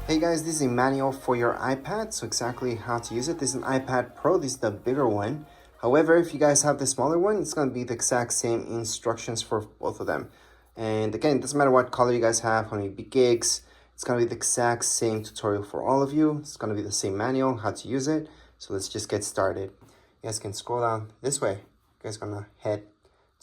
Hey guys, this is a manual for your iPad, so exactly how to use it. This is an iPad Pro, this is the bigger one. However, if you guys have the smaller one, it's going to be the exact same instructions for both of them. And again, it doesn't matter what color you guys have, how many big gigs, it's going to be the exact same tutorial for all of you. It's going to be the same manual, how to use it. So let's just get started. You guys can scroll down this way. You guys are going to head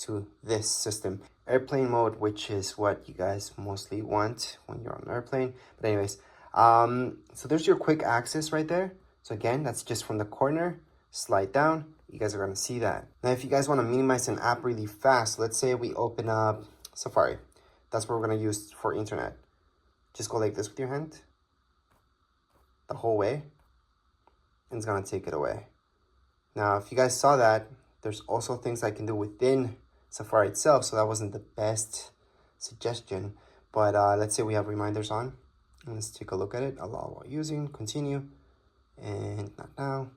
to this system. Airplane mode, which is what you guys mostly want when you're on an airplane. But anyways, so there's your quick access right there. So again, that's just from the corner, slide down, you guys are gonna see that. Now, if you guys wanna minimize an app really fast, let's say we open up Safari. That's what we're gonna use for internet. Just go like this with your hand, the whole way, and it's gonna take it away. Now, if you guys saw that, there's also things I can do within Safari itself, so that wasn't the best suggestion. But let's say we have reminders on. Let's take a look at it. Allow while using, continue, and not now.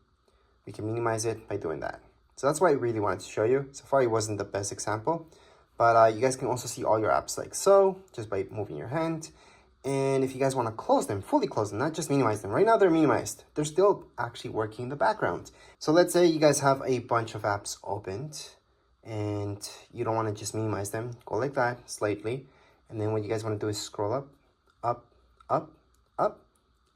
We can minimize it by doing that. So that's why I really wanted to show you. Safari wasn't the best example, but you guys can also see all your apps like so, just by moving your hand. And if you guys want to close them, fully close them, not just minimize them. Right now they're minimized. They're still actually working in the background. So let's say you guys have a bunch of apps opened and you don't want to just minimize them. Go like that, slightly. And then what you guys want to do is scroll up, up,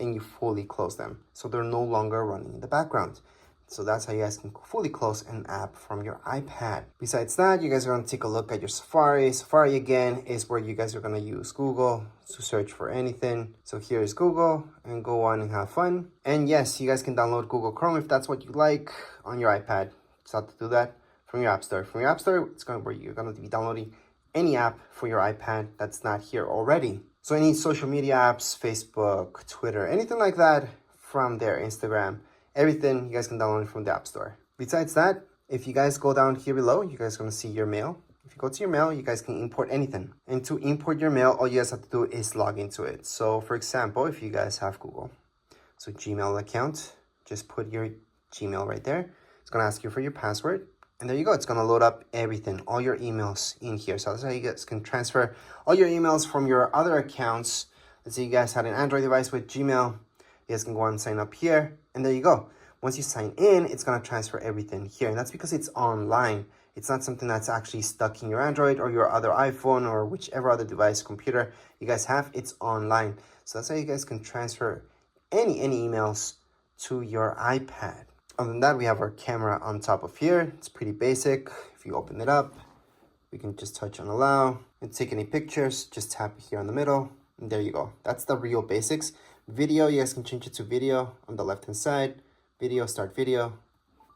and you fully close them. So they're no longer running in the background. So that's how you guys can fully close an app from your iPad. Besides that, you guys are going to take a look at your Safari. Safari, again, is where you guys are going to use Google to search for anything. So here is Google, and go on and have fun. And yes, you guys can download Google Chrome if that's what you like on your iPad. Just have to do that from your App Store. From your App Store, it's going to where you're going to be downloading any app for your iPad that's not here already. So any social media apps, Facebook, Twitter, anything like that from there, Instagram, everything you guys can download from the App Store. Besides that, if you guys go down here below, you guys are going to see your mail. If you go to your mail, you guys can import anything. And to import your mail, all you guys have to do is log into it. So for example, if you guys have Google, so Gmail account, just put your Gmail right there. It's going to ask you for your password. And there you go. It's going to load up everything, all your emails in here. So that's how you guys can transfer all your emails from your other accounts. Let's say you guys had an Android device with Gmail. You guys can go and sign up here. And there you go. Once you sign in, it's going to transfer everything here. And that's because it's online. It's not something that's actually stuck in your Android or your other iPhone or whichever other device, computer you guys have. It's online. So that's how you guys can transfer any emails to your iPad. Other than that, we have our camera on top of here. It's pretty basic. If you open it up, we can just touch on allow and take any pictures. Just tap here on the middle, and there you go. That's the real basics. Video, you guys can change it to video on the left hand side. Video, start video,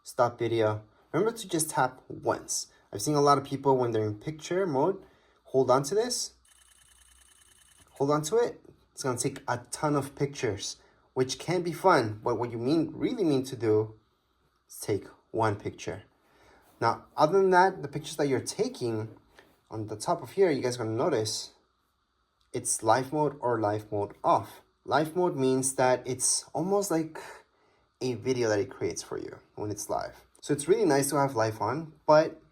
stop video. Remember to just tap once. I've seen a lot of people when they're in picture mode, hold on to this, hold on to it. It's gonna take a ton of pictures, which can be fun, but what you really mean to do, take one picture. Now, other than that, the pictures that you're taking on the top of here, you guys are going to notice it's live mode or live mode off. Live mode means that it's almost like a video that it creates for you when it's live. So it's really nice to have live on, but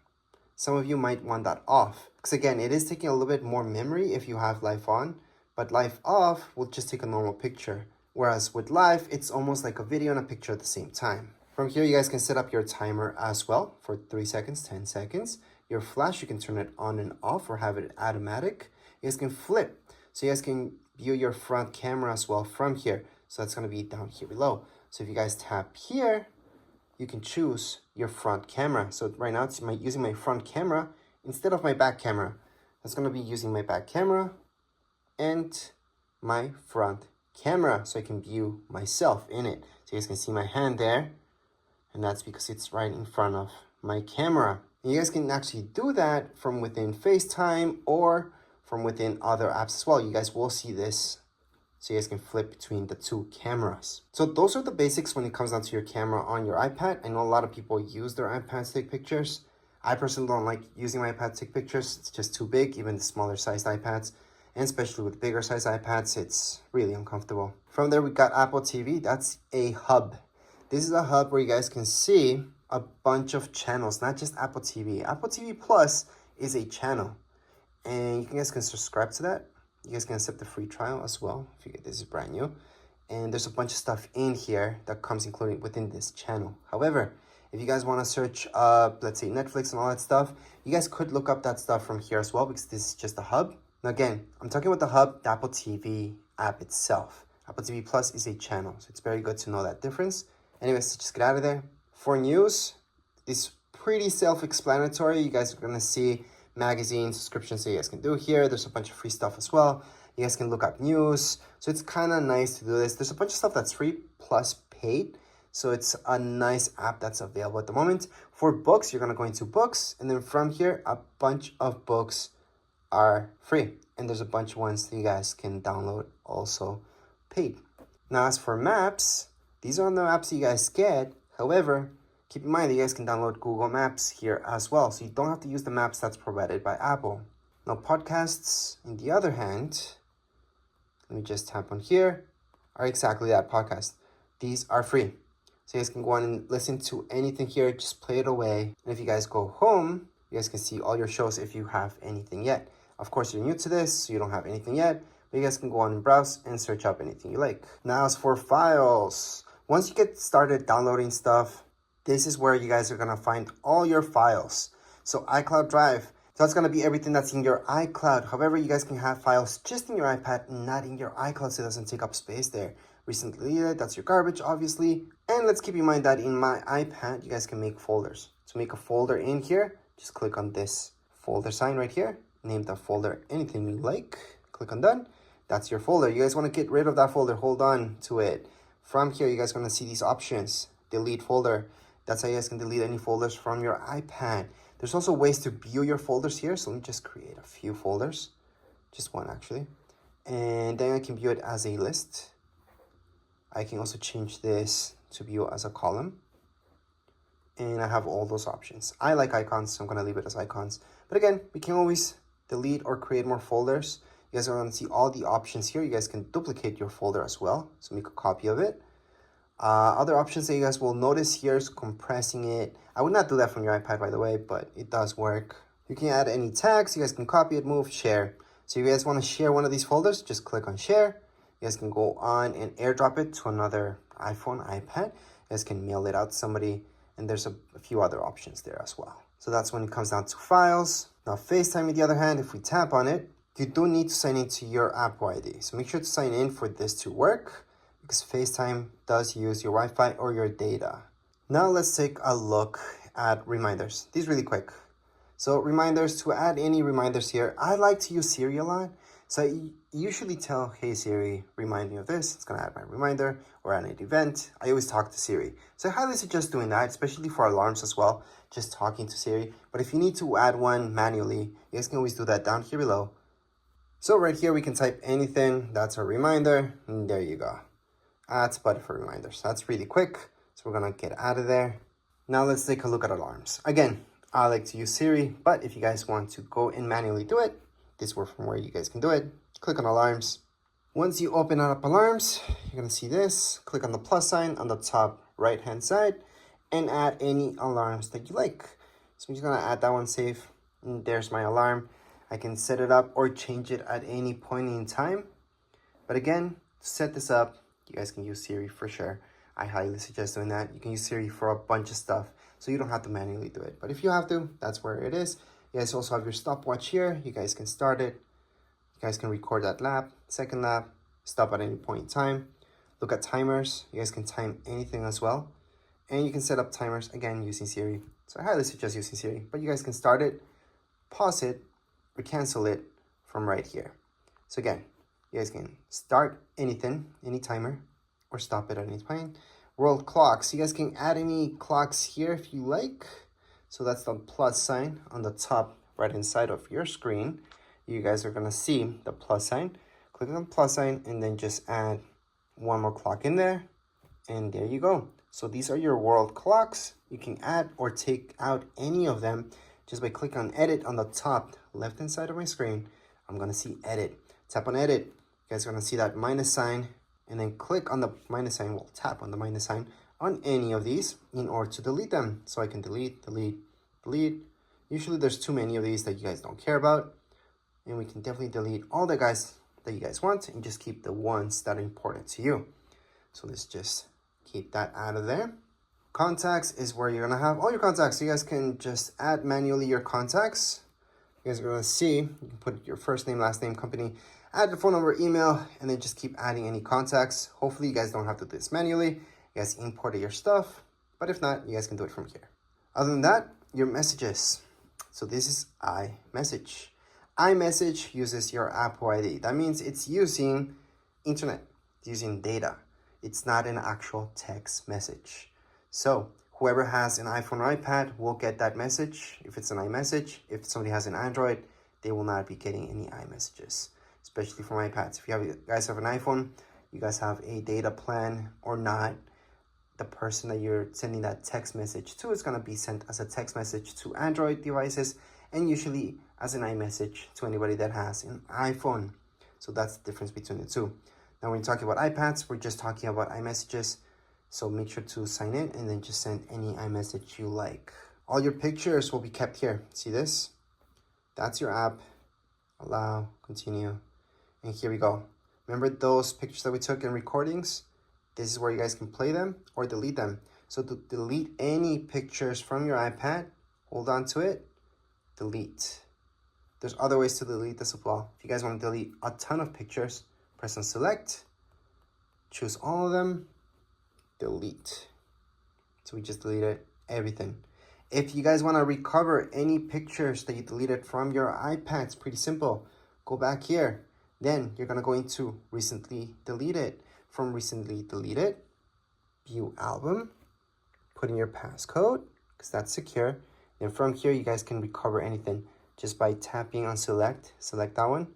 some of you might want that off. Because again, it is taking a little bit more memory if you have live on, but live off will just take a normal picture. Whereas with live, it's almost like a video and a picture at the same time. From here, you guys can set up your timer as well for 3 seconds, 10 seconds. Your flash, you can turn it on and off or have it automatic. You guys can flip. So you guys can view your front camera as well from here. So that's going to be down here below. So if you guys tap here, you can choose your front camera. So right now, it's using my front camera instead of my back camera. That's going to be using my back camera and my front camera. So I can view myself in it. So you guys can see my hand there. And that's because it's right in front of my camera. And you guys can actually do that from within FaceTime or from within other apps as well. You guys will see this. So you guys can flip between the two cameras. So those are the basics when it comes down to your camera on your iPad. I know a lot of people use their iPads to take pictures. I personally don't like using my iPad to take pictures. It's just too big, even the smaller sized iPads. And especially with bigger sized iPads, it's really uncomfortable. From there, we got Apple TV. That's a hub. This is a hub where you guys can see a bunch of channels, not just Apple TV. Apple TV Plus is a channel, and you guys can subscribe to that. You guys can accept the free trial as well if you get this is brand new. and there's a bunch of stuff in here that comes included within this channel. However, if you guys want to search up, let's say, Netflix and all that stuff, you guys could look up that stuff from here as well, because this is just a hub. Now again, I'm talking about the hub, the Apple TV app itself. Apple TV Plus is a channel, so it's very good to know that difference. Anyways, let's just get out of there. For news, it's pretty self-explanatory. You guys are going to see magazine subscriptions that you guys can do here. There's a bunch of free stuff as well. You guys can look up news. So it's kind of nice to do this. There's a bunch of stuff that's free plus paid. So it's a nice app that's available at the moment. For books, you're going to go into books. And then from here, a bunch of books are free. And there's a bunch of ones that you guys can download also paid. Now, as for maps, these are the maps that you guys get. However, keep in mind that you guys can download Google Maps here as well. So you don't have to use the maps that's provided by Apple. Now, podcasts, on the other hand, let me just tap on here, are exactly that, podcast. These are free. So you guys can go on and listen to anything here, just play it away. And if you guys go home, you guys can see all your shows if you have anything yet. Of course, you're new to this, so you don't have anything yet, but you guys can go on and browse and search up anything you like. Now, as for files, once you get started downloading stuff, this is where you guys are gonna find all your files. So iCloud Drive, so that's gonna be everything that's in your iCloud. However, you guys can have files just in your iPad, not in your iCloud, so it doesn't take up space there. Recently deleted, that's your garbage, obviously. And let's keep in mind that in my iPad, you guys can make folders. To make a folder in here, just click on this folder sign right here. Name the folder anything you like. Click on done. That's your folder. You guys want to get rid of that folder, hold on to it. From here, you guys are going to see these options. Delete folder. That's how you guys can delete any folders from your iPad. There's also ways to view your folders here. So let me just create a few folders. Just one, actually. And then I can view it as a list. I can also change this to view as a column. And I have all those options. I like icons, so I'm going to leave it as icons. But again, we can always delete or create more folders. You guys are going to see all the options here. You guys can duplicate your folder as well. So make a copy of it. Other options that you guys will notice here is compressing it. I would not do that from your iPad, by the way, but it does work. You can add any tags. You guys can copy it, move, share. So you guys want to share one of these folders, just click on share. You guys can go on and airdrop it to another iPhone, iPad. You guys can mail it out to somebody. And there's a few other options there as well. So that's when it comes down to files. Now, FaceTime, on the other hand, if we tap on it, you do need to sign into your Apple ID. So make sure to sign in for this to work, because FaceTime does use your Wi-Fi or your data. Now let's take a look at reminders. These really quick. So reminders, to add any reminders here, I like to use Siri a lot. So I usually tell, hey Siri, remind me of this. It's gonna add my reminder, or add an event. I always talk to Siri. So I highly suggest doing that, especially for alarms as well, just talking to Siri. But if you need to add one manually, you guys can always do that down here below. So right here, we can type anything. That's a reminder, and there you go. Add button for reminders. That's really quick. So we're gonna get out of there. Now let's take a look at alarms. Again, I like to use Siri, but if you guys want to go and manually do it, this is from where you guys can do it. Click on alarms. Once you open up alarms, you're gonna see this. Click on the plus sign on the top right hand side and add any alarms that you like. So I'm just gonna add that one, save. And there's my alarm. I can set it up or change it at any point in time. But again, to set this up, you guys can use Siri for sure. I highly suggest doing that. You can use Siri for a bunch of stuff, so you don't have to manually do it. But if you have to, that's where it is. You guys also have your stopwatch here. You guys can start it. You guys can record that lap, second lap, stop at any point in time. Look at timers. You guys can time anything as well. And you can set up timers, again, using Siri. So I highly suggest using Siri. But you guys can start it, pause it, or cancel it from right here. So again, you guys can start anything, any timer, or stop it at any point. World clocks. You guys can add any clocks here if you like. So that's the plus sign on the top right hand side of your screen. You guys are gonna see the plus sign. Click on the plus sign and then just add one more clock in there. And there you go. So these are your world clocks. You can add or take out any of them just by clicking on edit on the top left hand side of my screen. I'm gonna see edit. Tap on edit. You guys are gonna see that minus sign, and then click on the minus sign. Well, tap on the minus sign on any of these in order to delete them. So I can delete, delete, delete. Usually there's too many of these that you guys don't care about. And we can definitely delete all the guys that you guys want and just keep the ones that are important to you. So let's just keep that out of there. Contacts is where you're gonna have all your contacts. So you guys can just add manually your contacts. You guys are gonna see, you can put your first name, last name, company, add the phone number, email, and then just keep adding any contacts. Hopefully you guys don't have to do this manually. You guys imported your stuff, but if not, you guys can do it from here. Other than that, your messages. So this is iMessage. iMessage uses your Apple ID. That means it's using internet, it's using data. It's not an actual text message. So whoever has an iPhone or iPad will get that message if it's an iMessage. If somebody has an Android, they will not be getting any iMessages, especially from iPads. If you guys have an iPhone, you guys have a data plan or not, the person that you're sending that text message to is going to be sent as a text message to Android devices and usually as an iMessage to anybody that has an iPhone. So that's the difference between the two. Now when you're talking about iPads, we're just talking about iMessages. So make sure to sign in and then just send any iMessage you like. All your pictures will be kept here. See this? That's your app. Allow, continue. And here we go. Remember those pictures that we took in recordings? This is where you guys can play them or delete them. So to delete any pictures from your iPad, hold on to it, delete. There's other ways to delete this as well. If you guys want to delete a ton of pictures, press on select, choose all of them, delete. So we just deleted everything. If you guys want to recover any pictures that you deleted from your iPad, it's pretty simple. Go back here. Then you're going to go into recently deleted. From recently deleted, view album, put in your passcode because that's secure. And from here, you guys can recover anything just by tapping on select that one.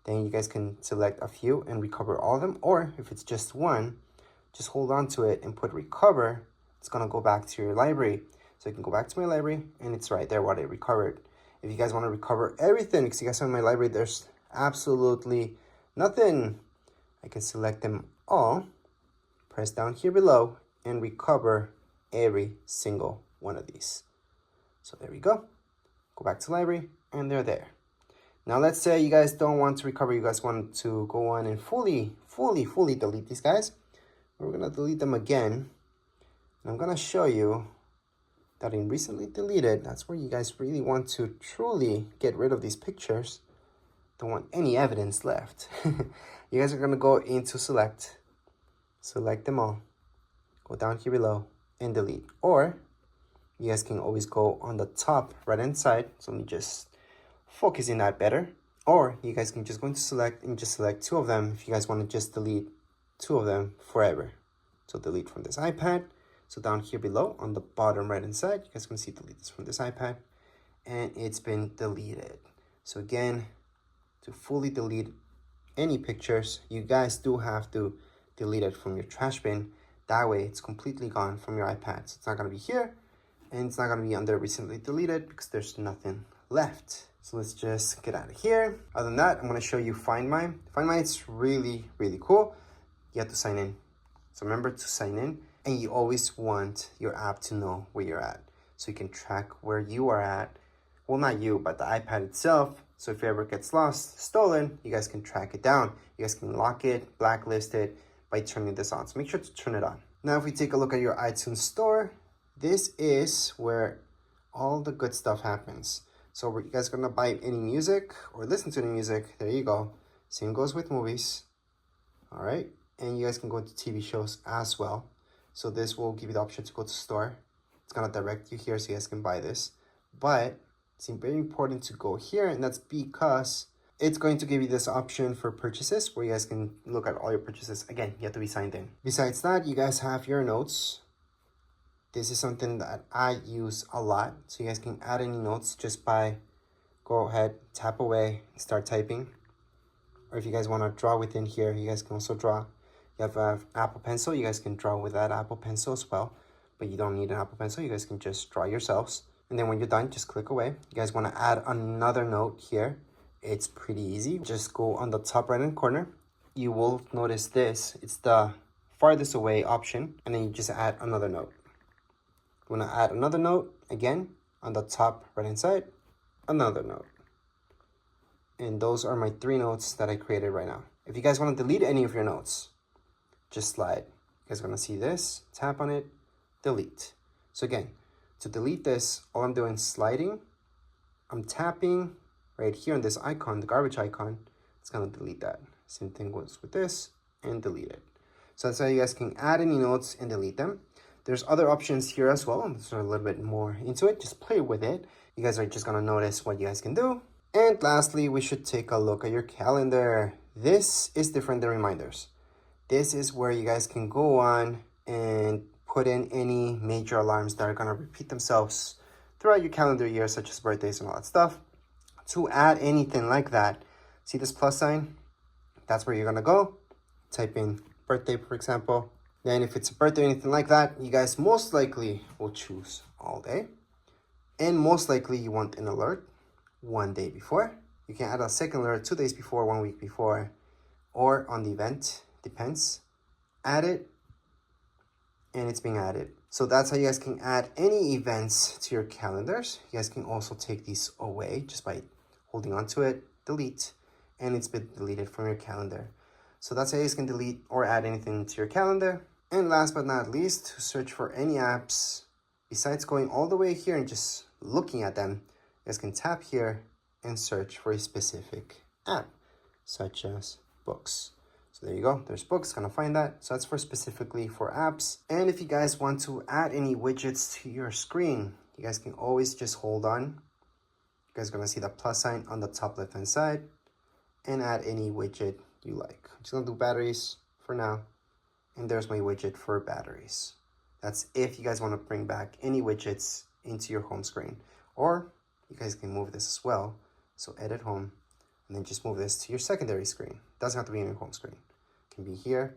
Then you guys can select a few and recover all of them. Or if it's just one, just hold on to it and put recover. It's going to go back to your library. So you can go back to my library and it's right there what I recovered. If you guys want to recover everything, because you guys have my library, there's absolutely nothing. I can select them all, press down here below, and recover every single one of these. So there we go. Go back to library, and they're there. Now let's say you guys don't want to recover, you guys want to go on and fully delete these guys. We're gonna delete them again. And I'm gonna show you that in recently deleted, that's where you guys really want to truly get rid of these pictures. Don't want any evidence left. You guys are going to go into select them all, go down here below and delete. Or you guys can always go on the top right hand side. So let me just focus in that better. Or you guys can just go into select and just select two of them if you guys want to just delete two of them forever. So delete from this iPad. So down here below on the bottom right hand side, you guys can see delete this from this iPad and it's been deleted. So again, to fully delete any pictures, you guys do have to delete it from your trash bin. That way it's completely gone from your iPad. So it's not going to be here and it's not going to be under recently deleted because there's nothing left. So let's just get out of here. Other than that, I'm going to show you Find My. Find My, it's really cool. You have to sign in. So remember to sign in, and you always want your app to know where you're at. So you can track where you are at. Well, not you, but the iPad itself. So if it ever gets lost, stolen, you guys can track it down. You guys can lock it, blacklist it by turning this on. So make sure to turn it on. Now, if we take a look at your iTunes store, this is where all the good stuff happens. So you guys are gonna buy any music or listen to any music, there you go. Same goes with movies, all right? And you guys can go to TV shows as well. So this will give you the option to go to store. It's gonna direct you here so you guys can buy this. But it's very important to go here, and that's because it's going to give you this option for purchases where you guys can look at all your purchases. Again, you have to be signed in. Besides that, you guys have your notes. This is something that I use a lot. So you guys can add any notes just by go ahead, tap away, start typing. Or if you guys want to draw within here, you guys can also draw. You have an Apple Pencil, you guys can draw with that Apple Pencil as well. But you don't need an Apple Pencil, you guys can just draw yourselves. And then when you're done, just click away. You guys want to add another note here. It's pretty easy. Just go on the top right hand corner. You will notice this. It's the farthest away option. And then you just add another note. You want to add another note. Again, on the top right hand side, another note. And those are my 3 notes that I created right now. If you guys want to delete any of your notes, just slide You guys are gonna see this, tap on it, delete. So again, to delete this, all I'm doing is sliding, I'm tapping right here on this icon, the garbage icon, it's gonna delete that. Same thing goes with this, and delete it. So that's how you guys can add any notes and delete them. There's other options here as well. I'm just a little bit more into it, just play with it. You guys are just gonna notice what you guys can do. And lastly, we should take a look at your calendar. This is different than reminders. This is where you guys can go on and put in any major alarms that are gonna repeat themselves throughout your calendar year, such as birthdays and all that stuff. To add anything like that, see this plus sign? That's where you're gonna go. Type in birthday, for example. Then if it's a birthday or anything like that, you guys most likely will choose all day. And most likely you want an alert 1 day before. You can add a second alert 2 days before, 1 week before, or on the event, depends. Add it, and it's being added. So that's how you guys can add any events to your calendars. You guys can also take these away just by holding onto it, delete, and it's been deleted from your calendar. So that's how you guys can delete or add anything to your calendar. And last but not least, to search for any apps, besides going all the way here and just looking at them, you guys can tap here and search for a specific app, such as books. So there you go, there's books, gonna find that. So that's for specifically for apps. And if you guys want to add any widgets to your screen, you guys can always just hold on. You guys are gonna see the plus sign on the top left hand side and add any widget you like. I'm just gonna do batteries for now. And there's my widget for batteries. That's if you guys want to bring back any widgets into your home screen. Or you guys can move this as well. So edit home, and then just move this to your secondary screen. Doesn't have to be in your home screen. It can be here.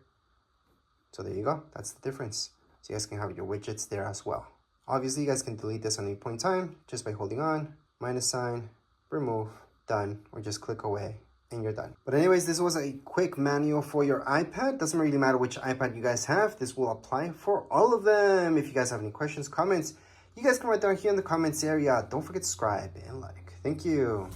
So there you go, that's the difference. So you guys can have your widgets there as well. Obviously, you guys can delete this at any point in time just by holding on, minus sign, remove, done, or just click away, and you're done. But anyways, this was a quick manual for your iPad. Doesn't really matter which iPad you guys have. This will apply for all of them. If you guys have any questions, comments, you guys can write down here in the comments area. Don't forget to subscribe and like. Thank you.